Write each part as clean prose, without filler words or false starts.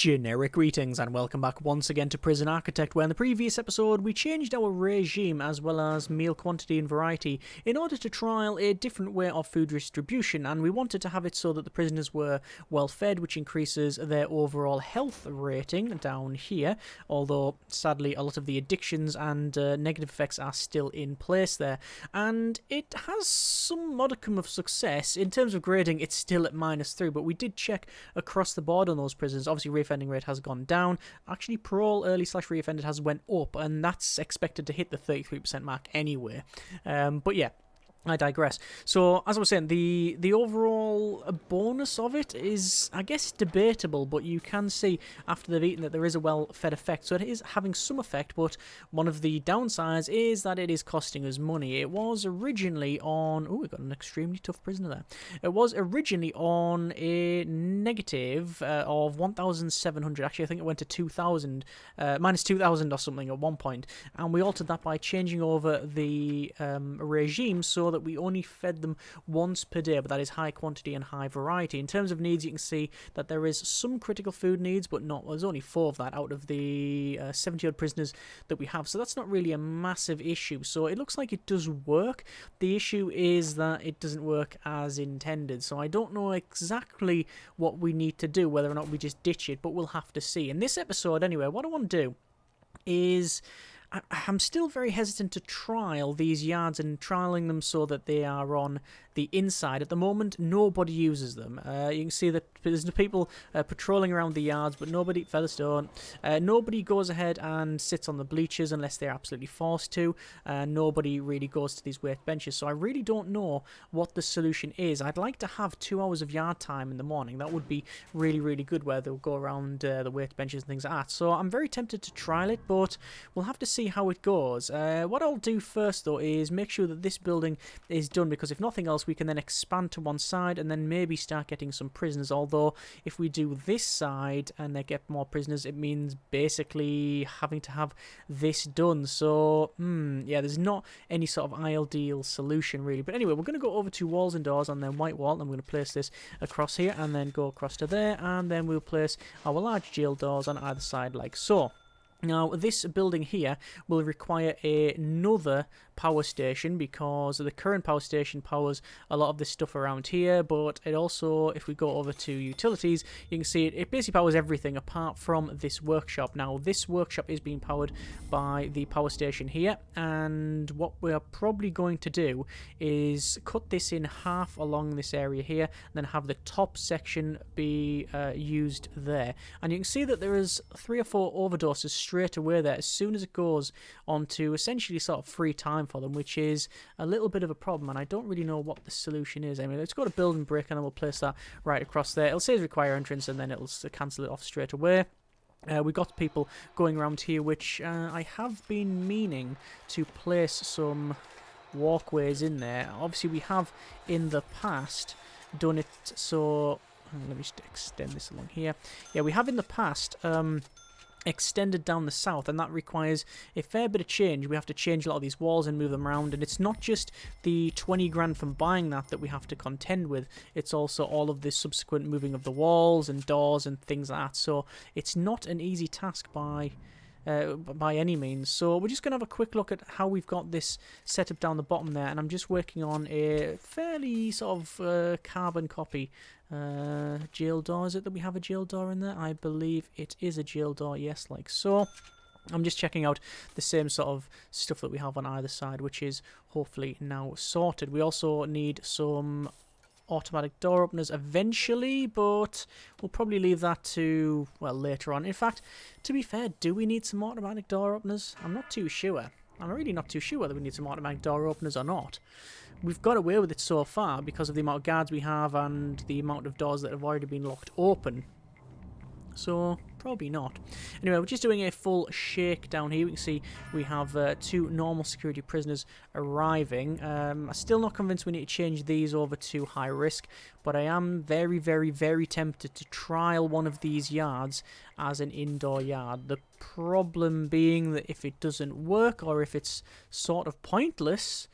Generic greetings and welcome back once again to Prison Architect, where in the previous episode we changed our regime as well as meal quantity and variety in order to trial a different way of food distribution, and we wanted to have it so that the prisoners were well fed, which increases their overall health rating down here, although sadly a lot of the addictions and negative effects are still in place there, and it has some modicum of success. In terms of grading, it's still at -3, but we did check across the board on those prisoners. Obviously reoffending rate has gone down. Actually, parole early / reoffended has went up, and that's expected to hit the 33% mark anyway. But yeah, I digress. So, as I was saying, the overall bonus of it is, I guess, debatable, but you can see after they've eaten that there is a well-fed effect. So it is having some effect, but one of the downsides is that it is costing us money. It was originally on... Oh, we've got an extremely tough prisoner there. It was originally on a negative of 1,700. Actually, I think it went to 2,000, minus 2,000 or something at one point. And we altered that by changing over the regime so that we only fed them once per day, but that is high quantity and high variety. In terms of needs, you can see that there is some critical food needs, but not. There's only 4 of that out of the 70-odd prisoners that we have, so that's not really a massive issue. So it looks like it does work. The issue is that it doesn't work as intended, so I don't know exactly what we need to do, whether or not we just ditch it, but we'll have to see. In this episode, anyway, what I want to do is... I'm still very hesitant to trial these yards and trialing them so that they are on the inside. At the moment, nobody uses them. You can see that there's people patrolling around the yards, but nobody, Featherstone, nobody goes ahead and sits on the bleachers unless they're absolutely forced to. Nobody really goes to these weight benches. So I really don't know what the solution is. I'd like to have 2 hours of yard time in the morning. That would be really, really good, where they'll go around the weight benches and things like that. So I'm very tempted to trial it, but we'll have to see how it goes. What I'll do first, though, is make sure that this building is done, because if nothing else, we can then expand to one side and then maybe start getting some prisoners. Although if we do this side and they get more prisoners, it means basically having to have this done. So yeah, there's not any sort of ideal solution really. But anyway, we're going to go over to walls and doors and then white wall, and I'm going to place this across here and then go across to there, and then we'll place our large jail doors on either side like so. Now, this building here will require another power station, because the current power station powers a lot of this stuff around here, but it also, if we go over to utilities, you can see it basically powers everything apart from this workshop. Now, this workshop is being powered by the power station here, and what we are probably going to do is cut this in half along this area here, and then have the top section be used there. And you can see that there is 3 or 4 overdoses straight away there as soon as it goes onto essentially sort of free time for them, which is a little bit of a problem, and I don't really know what the solution is. I mean, let's go to build and brick, and then we'll place that right across there. It'll say require entrance, and then it'll cancel it off straight away. We've got people going around here, which I have been meaning to place some walkways in there. Obviously, we have in the past done it so... Let me just extend this along here. Yeah, we have in the past... extended down the south, and that requires a fair bit of change. We have to change a lot of these walls and move them around, and it's not just the 20 grand from buying that we have to contend with, it's also all of this subsequent moving of the walls and doors and things like that. So it's not an easy task by any means. So we're just going to have a quick look at how we've got this set up down the bottom there, and I'm just working on a fairly sort of carbon copy jail door. Is it that we have a jail door in there? I believe it is a jail door, yes, like so. I'm just checking out the same sort of stuff that we have on either side, which is hopefully now sorted. We also need some automatic door openers eventually, but we'll probably leave that to, well, later on. In fact, to be fair, do we need some automatic door openers? I'm not too sure. I'm really not too sure whether we need some automatic door openers or not. We've got away with it so far because of the amount of guards we have and the amount of doors that have already been locked open. So, probably not. Anyway, we're just doing a full shake down here. We can see we have 2 normal security prisoners arriving. I'm still not convinced we need to change these over to high risk, but I am very, very, very tempted to trial one of these yards as an indoor yard. The problem being that if it doesn't work, or if it's sort of pointless,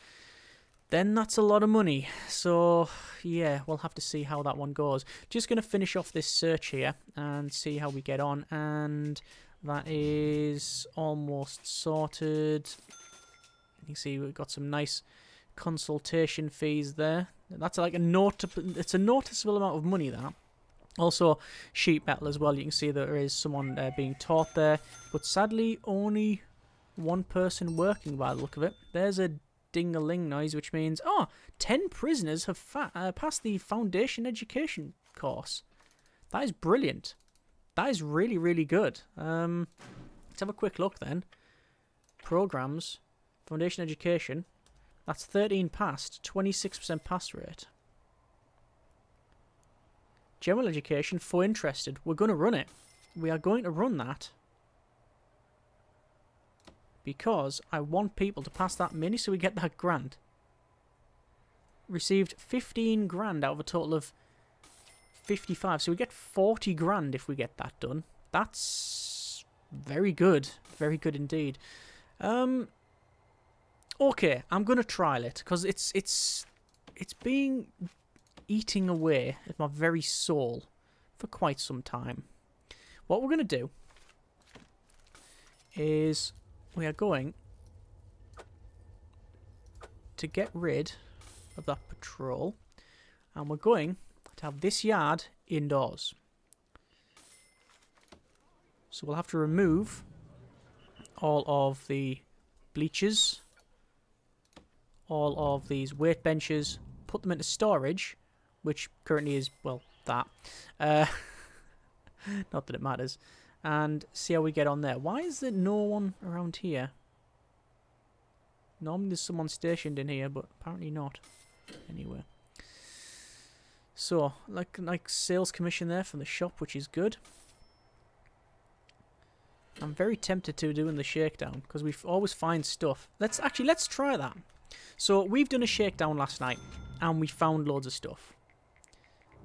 then that's a lot of money. So, yeah, we'll have to see how that one goes. Just going to finish off this search here and see how we get on. And that is almost sorted. You can see we've got some nice consultation fees there. That's like it's a noticeable amount of money, that. Also, sheet metal as well. You can see there is someone being taught there. But sadly, only one person working by the look of it. There's a ding-a-ling noise, which means, 10 prisoners have passed the foundation education course. That is brilliant. That is really, really good. Let's have a quick look then. Programs, foundation education. That's 13 passed, 26% pass rate. General education, for interested. We're going to run it. We are going to run that. Because I want people to pass that mini so we get that grant. Received 15 grand out of a total of 55. So we get 40 grand if we get that done. That's very good. Very good indeed. Okay, I'm going to trial it. Because it's being eating away at my very soul for quite some time. What we're going to do is we are going to get rid of that patrol, and we're going to have this yard indoors. So we'll have to remove all of the bleachers, all of these weight benches, put them into storage, which currently is, well, that. Not that it matters. And see how we get on there. Why is there no one around here? Normally there's someone stationed in here, but apparently not. Anyway. So, like sales commission there from the shop, which is good. I'm very tempted to doing the shakedown, because we always find stuff. Let's try that. So, we've done a shakedown last night, and we found loads of stuff.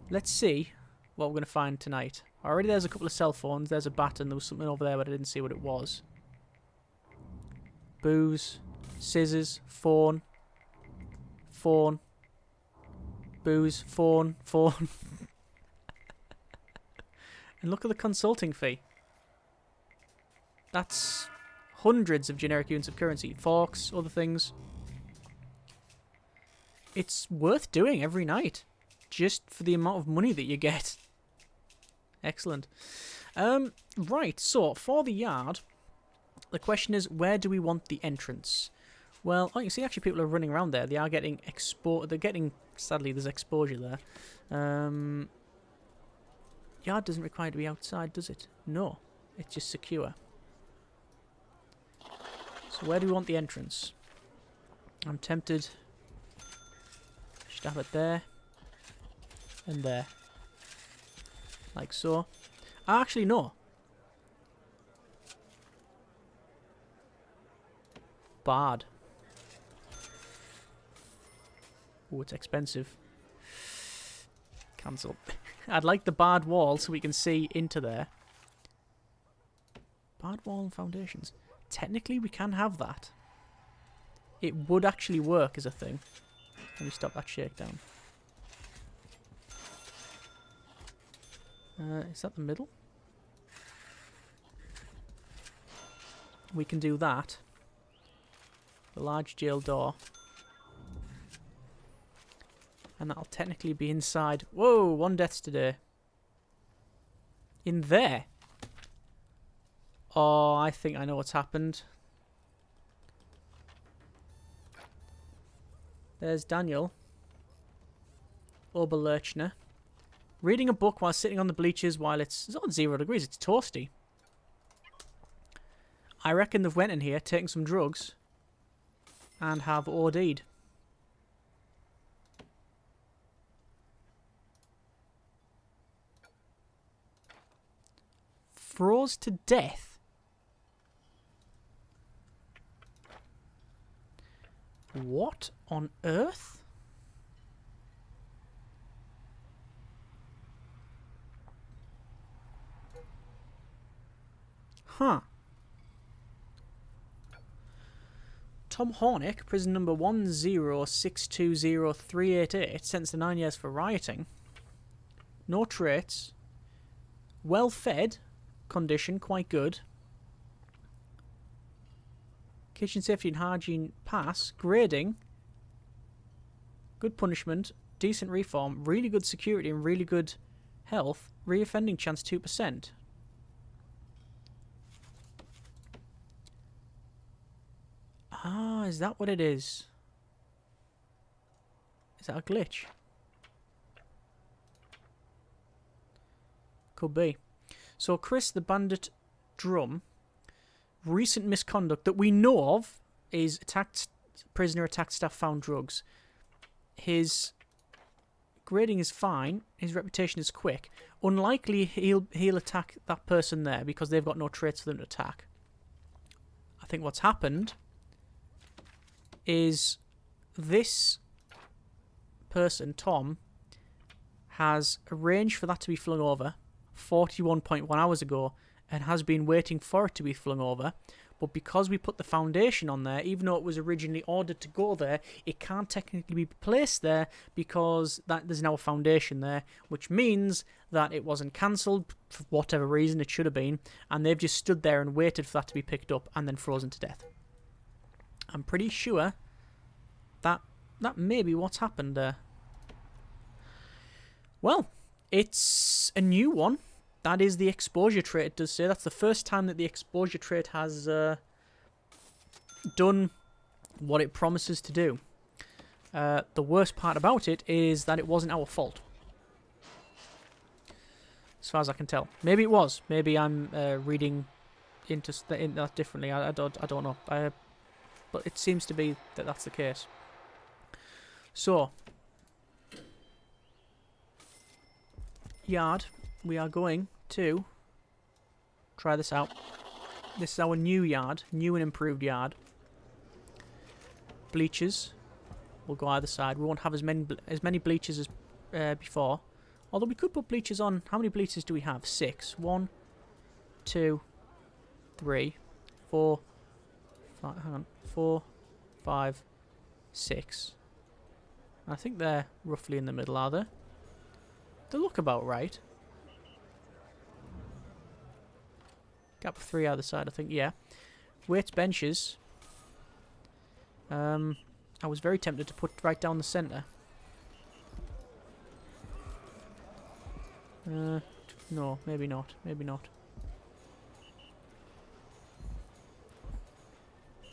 Let's see what we're going to find tonight. Already there's a couple of cell phones. There's a bat, and there was something over there, but I didn't see what it was. Booze, scissors, phone, booze, phone. And look at the consulting fee. That's hundreds of generic units of currency. Forks, other things. It's worth doing every night, just for the amount of money that you get. Excellent. Right, so for the yard, the question is, where do we want the entrance? Well, you can see actually people are running around there. They are getting sadly, there's exposure there. Yard doesn't require to be outside, does it? No, it's just secure. So where do we want the entrance? I'm tempted. Just have it there. And there. Like so. Actually, no. Barred. Oh, it's expensive. Cancel. I'd like the barred wall so we can see into there. Barred wall and foundations. Technically, we can have that. It would actually work as a thing. Let me stop that shakedown. Is that the middle? We can do that. The large jail door. And that'll technically be inside. Whoa, 1 death today. In there. Oh, I think I know what's happened. There's Daniel Oberlechner. Reading a book while sitting on the bleachers while it's not 0 degrees, it's toasty. I reckon they've went in here, taken some drugs, and have OD'd. Froze to death? What on earth? Huh. Tom Hornick, prison number 106203888, sentenced to 9 years for rioting. No traits. Well fed. Condition, quite good. Kitchen safety and hygiene, pass. Grading. Good punishment. Decent reform. Really good security and really good health. Reoffending chance 2%. Ah, is that what it is? Is that a glitch? Could be. So Chris the Bandit Drum, recent misconduct that we know of is prisoner attacked staff, found drugs. His grading is fine. His reputation is quick. Unlikely he'll attack that person there because they've got no traits for them to attack. I think what's happened is this person, Tom, has arranged for that to be flung over 41.1 hours ago and has been waiting for it to be flung over. But because we put the foundation on there, even though it was originally ordered to go there, it can't technically be placed there because there's now a foundation there, which means that it wasn't cancelled for whatever reason it should have been, and they've just stood there and waited for that to be picked up and then frozen to death. I'm pretty sure that may be what's happened there. Well, it's a new one. That is the exposure trait, it does say. That's the first time that the exposure trait has done what it promises to do. The worst part about it is that it wasn't our fault. As far as I can tell. Maybe it was. Maybe I'm reading into that differently. I don't know. But it seems to be that that's the case. So, yard, we are going to try this out. This is our new yard, new and improved yard. Bleachers will go either side. We won't have as many bleachers as before. Although we could put bleachers on. How many bleachers do we have? 6. 1, 2, 3, 4, 5, hang on, 4, 5, 6. I think they're roughly in the middle, are they? They look about right. Gap of 3 either side, I think, yeah. Weights, benches. I was very tempted to put right down the centre. No, maybe not. Maybe not.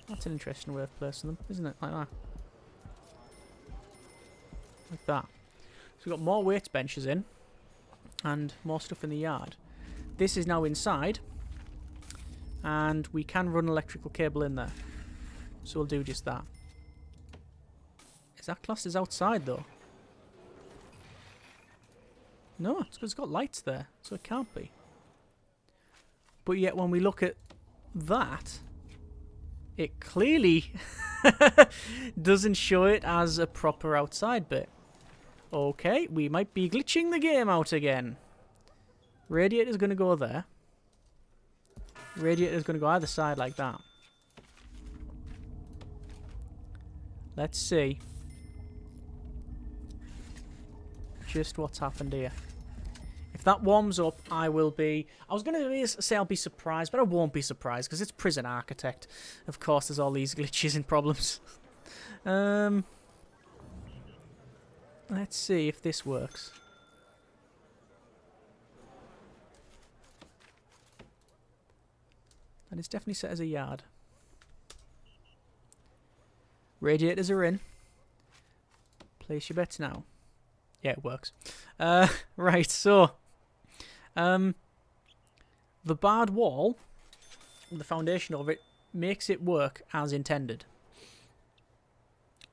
That's an interesting way of placing them, isn't it? Like that. Like that. So we've got more weights benches in. And more stuff in the yard. This is now inside. And we can run electrical cable in there. So we'll do just that. Is that classed as outside though? No, it's because it's got lights there. So it can't be. But yet when we look at that, it clearly doesn't show it as a proper outside bit. Okay, we might be glitching the game out again. Radiator's going to go there. Radiator's going to go either side like that. Let's see just what's happened here. If that warms up, I will be... I was going to say I'll be surprised, but I won't be surprised because it's Prison Architect. Of course, there's all these glitches and problems. Let's see if this works. And it's definitely set as a yard. Radiators are in. Place your bets now. Yeah, it works. Right, so... the barred wall, the foundation of it, makes it work as intended.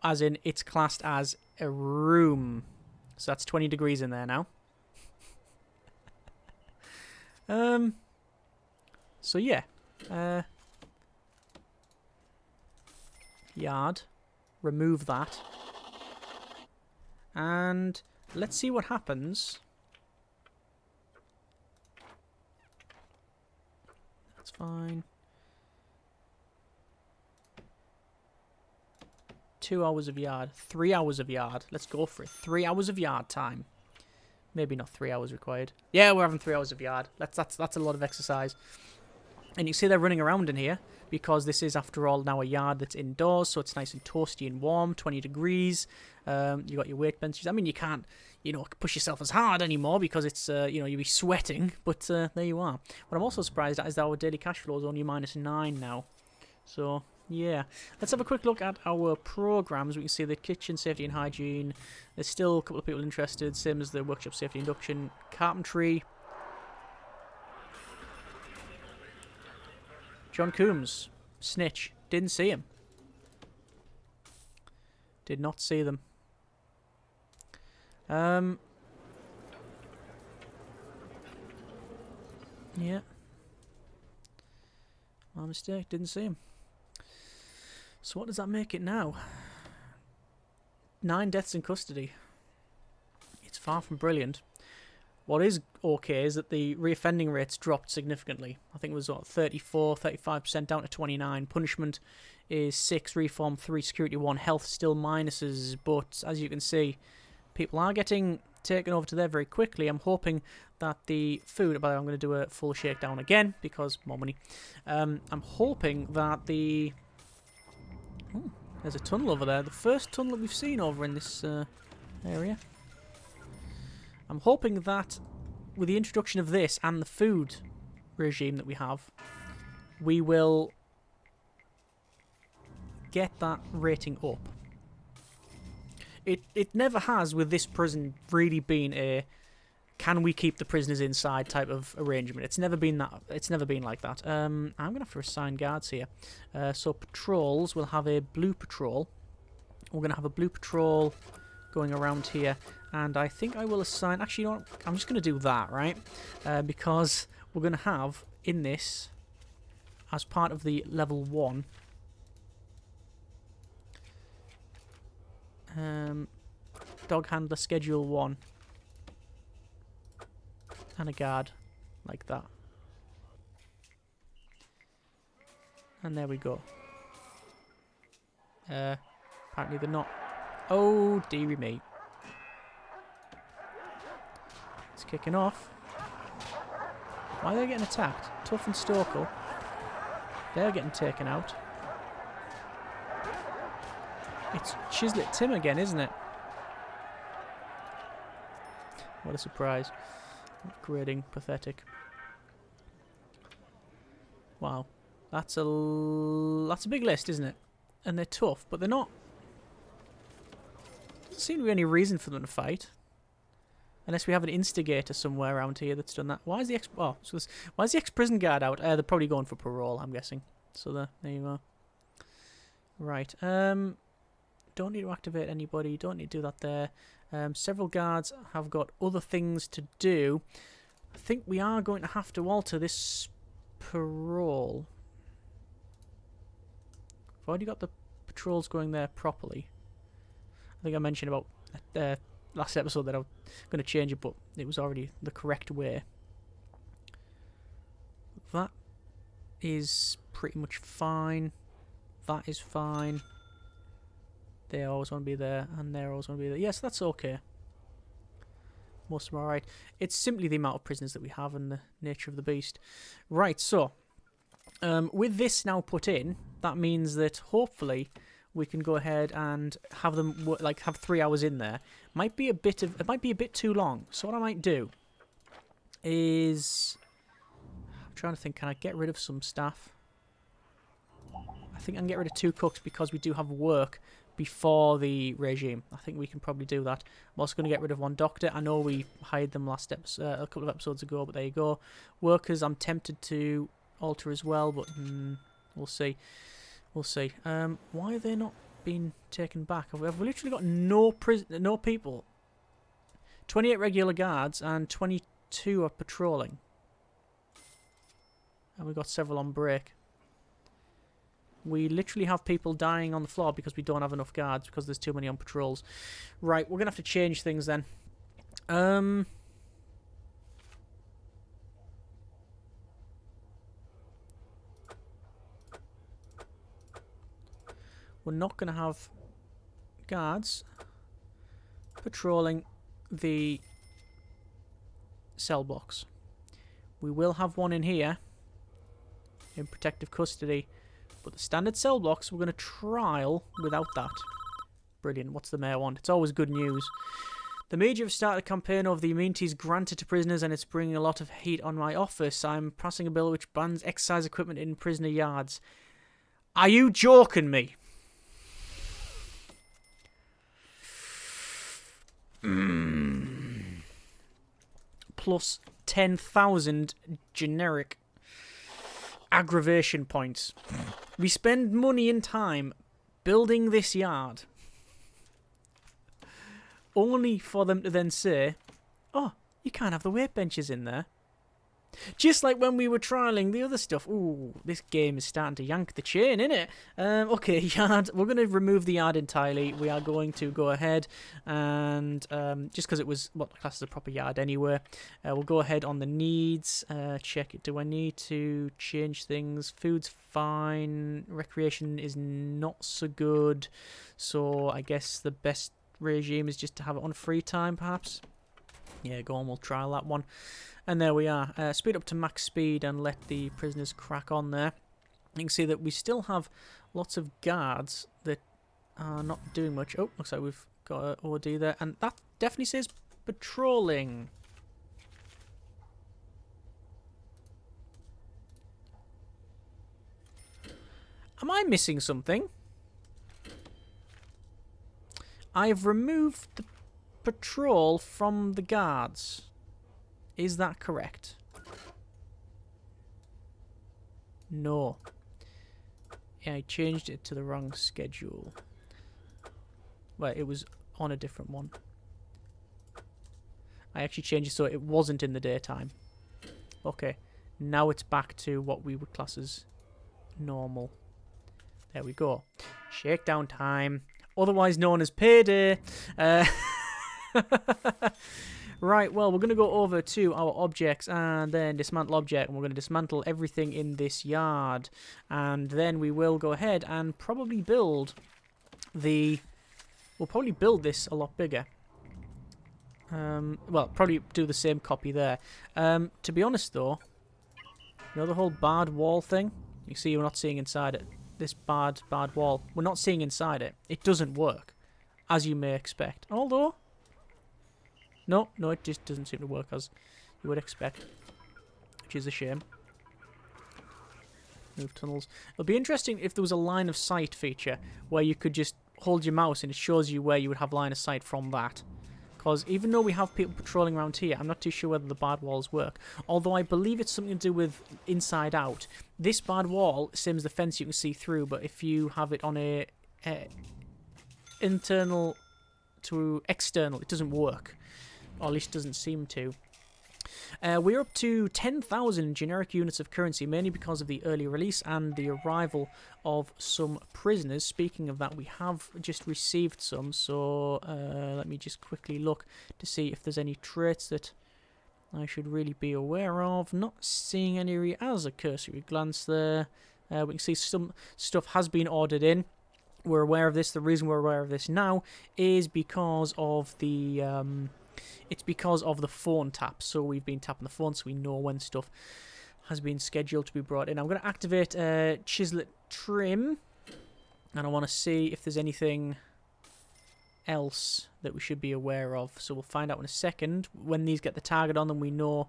As in, it's classed as a room. So that's 20 degrees in there now. So yeah. Yard. Remove that. And let's see what happens. That's fine. 2 hours of yard. 3 hours of yard. Let's go for it. 3 hours of yard time. Maybe not 3 hours required. Yeah, we're having 3 hours of yard. That's a lot of exercise. And you see they're running around in here because this is, after all, now a yard that's indoors, so it's nice and toasty and warm, 20 degrees. You got your weight benches. I mean, you can't, push yourself as hard anymore because it's, you'll be sweating. But there you are. What I'm also surprised at is that our daily cash flow is only -9 now. So, yeah. Let's have a quick look at our programs. We can see the kitchen, safety and hygiene. There's still a couple of people interested, same as the workshop, safety induction, carpentry. John Coombs, snitch. Didn't see him. Did not see them. Yeah. My mistake. Didn't see him. So what does that make it now? 9 deaths in custody. It's far from brilliant. What is okay is that the reoffending rates dropped significantly. I think it was 34, 35% down to 29. Punishment is 6, reform 3, security 1, health still minuses. But as you can see, people are getting taken over to there very quickly. I'm hoping that the food, but I'm going to do a full shakedown again because more money. I'm hoping that the... Oh, there's a tunnel over there. The first tunnel that we've seen over in this area. I'm hoping that with the introduction of this and the food regime that we have, we will get that rating up. It never has with this prison really been a can we keep the prisoners inside type of arrangement. It's never been that. It's never been like that. I'm gonna have to assign guards here. So patrols, we'll have a blue patrol. We're gonna have a blue patrol going around here, and I think I will assign. Actually, you know what? I'm just gonna do that, right? Because we're gonna have in this as part of the level 1. Dog handler schedule 1 and a guard like that, and there we go. Apparently they're not. Oh dearie me, it's kicking off. Why are they getting attacked? Tough and Stokel, they're getting taken out. It's Chislet Tim again, isn't it? What a surprise. Upgrading, pathetic. Wow. That's a big list, isn't it? And they're tough, but they're not... Doesn't seem to be any reason for them to fight. Unless we have an instigator somewhere around here that's done that. Why is the why is the ex-prison guard out? They're probably going for parole, I'm guessing. So there you are. Right. Don't need to activate anybody. Don't need to do that there. Several guards have got other things to do. I think we are going to have to alter this parole. I've already got the patrols going there properly. I think I mentioned about last episode that I was going to change it, but it was already the correct way. That is pretty much fine. That is fine. They always want to be there, and they always want to be there. Yes, that's okay. Most of them are alright. It's simply the amount of prisoners that we have and the nature of the beast. Right, so, with this now put in, that means that hopefully we can go ahead and have them, have 3 hours in there. It might be a bit too long. So what I might do is... I'm trying to think, can I get rid of some staff? I think I can get rid of 2 cooks because we do have work before the regime. I think we can probably do that. I'm also going to get rid of 1 doctor. I know we hired them last episode, a couple of episodes ago, but there you go. Workers, I'm tempted to alter as well, but we'll see. We'll see. Why are they not being taken back? Have we literally got no people? 28 regular guards and 22 are patrolling. And we've got several on break. We literally have people dying on the floor because we don't have enough guards because there's too many on patrols. Right, we're going to have to change things then. We're not going to have guards patrolling the cell blocks. We will have one in here in protective custody, but the standard cell blocks we're going to trial without that. Brilliant. What's the mayor want? It's always good news. The Major have started a campaign of the immunities granted to prisoners, and it's bringing a lot of heat on my office. I'm passing a bill which bans exercise equipment in prisoner yards. Are you joking me? Plus 10,000 generic aggravation points. We spend money and time building this yard, only for them to then say, oh, you can't have the weight benches in there. Just like when we were trialling the other stuff. Ooh, this game is starting to yank the chain, innit? Okay, yard. We're going to remove the yard entirely. We are going to go ahead and, just because it was what class is a proper yard anyway, we'll go ahead on the needs. Check it. Do I need to change things? Food's fine. Recreation is not so good. So I guess the best regime is just to have it on free time, perhaps. Yeah, go on, we'll trial that one. And there we are. Speed up to max speed and let the prisoners crack on there. You can see that we still have lots of guards that are not doing much. Oh, looks like we've got an OD there. And that definitely says patrolling. Am I missing something? I've removed the patrol from the guards. Is that correct? No. Yeah, I changed it to the wrong schedule. Well, it was on a different one. I actually changed it so it wasn't in the daytime. Okay. Now it's back to what we would class as normal. There we go. Shakedown time. Otherwise known as payday. Right, well, we're going to go over to our objects and then dismantle object. And we're going to dismantle everything in this yard. And then we will go ahead and probably build the... We'll probably build this a lot bigger. Well, probably do the same copy there. To be honest, though, you know the whole barred wall thing? You see we're not seeing inside it. This barred wall. We're not seeing inside it. It doesn't work, as you may expect. Although... No, it just doesn't seem to work as you would expect, which is a shame. Move tunnels. It'll be interesting if there was a line of sight feature where you could just hold your mouse and it shows you where you would have line of sight from that. Because even though we have people patrolling around here, I'm not too sure whether the barred walls work. Although I believe it's something to do with inside out. This barred wall, same as the fence, you can see through, but if you have it on a internal to external, it doesn't work. Or at least doesn't seem to. We're up to 10,000 generic units of currency, mainly because of the early release and the arrival of some prisoners. Speaking of that, we have just received some, so let me just quickly look to see if there's any traits that I should really be aware of. Not seeing any as a cursory glance there. We can see some stuff has been ordered in. We're aware of this. The reason we're aware of this now is because of the... It's because of the phone tap. So we've been tapping the phone so we know when stuff has been scheduled to be brought in. I'm going to activate Chislet Trim. And I want to see if there's anything else that we should be aware of. So we'll find out in a second. When these get the target on them, we know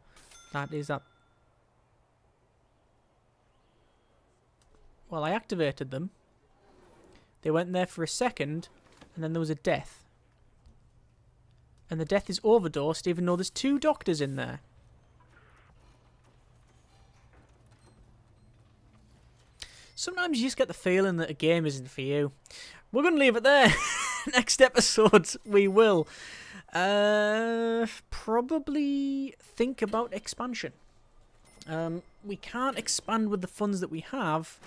that is that. Well, I activated them. They went there for a second. And then there was a death. And the death is overdosed, even though there's 2 doctors in there. Sometimes you just get the feeling that a game isn't for you. We're going to leave it there. Next episode, we will probably think about expansion. We can't expand with the funds that we have.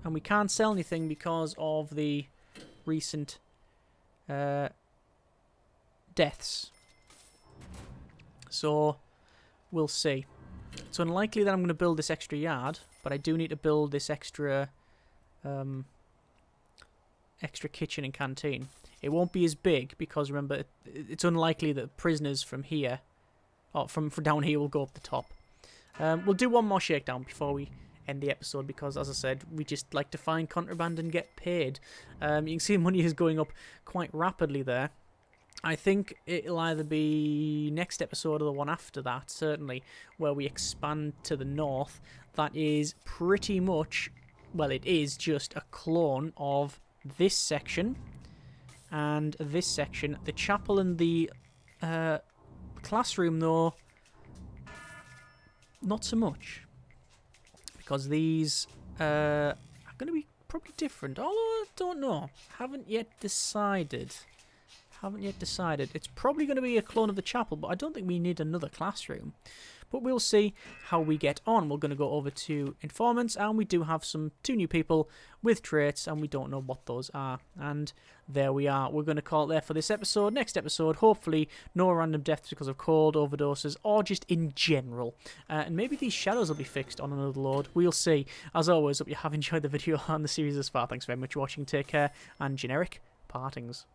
And we can't sell anything because of the recent... deaths. So we'll see. It's unlikely that I'm going to build this extra yard, but I do need to build this extra extra kitchen and canteen. It won't be as big because, remember, it's unlikely that prisoners from here, or from down here, will go up the top. We'll do one more shakedown before we end the episode because, as I said, we just like to find contraband and get paid. You can see money is going up quite rapidly there. I think it'll either be next episode or the one after that, certainly, where we expand to the north. That is pretty much, well, it is just a clone of this section and this section. The chapel and the classroom, though, not so much. Because these are going to be probably different. Although, I don't know. Haven't yet decided. It's probably going to be a clone of the chapel, but I don't think we need another classroom. But we'll see how we get on. We're going to go over to informants, and we do have two new people with traits, and we don't know what those are. And there we are. We're going to call it there for this episode. Next episode, hopefully, no random deaths because of cold, overdoses, or just in general. And maybe these shadows will be fixed on another load. We'll see. As always, hope you have enjoyed the video and the series thus far. Thanks very much for watching. Take care, and generic partings.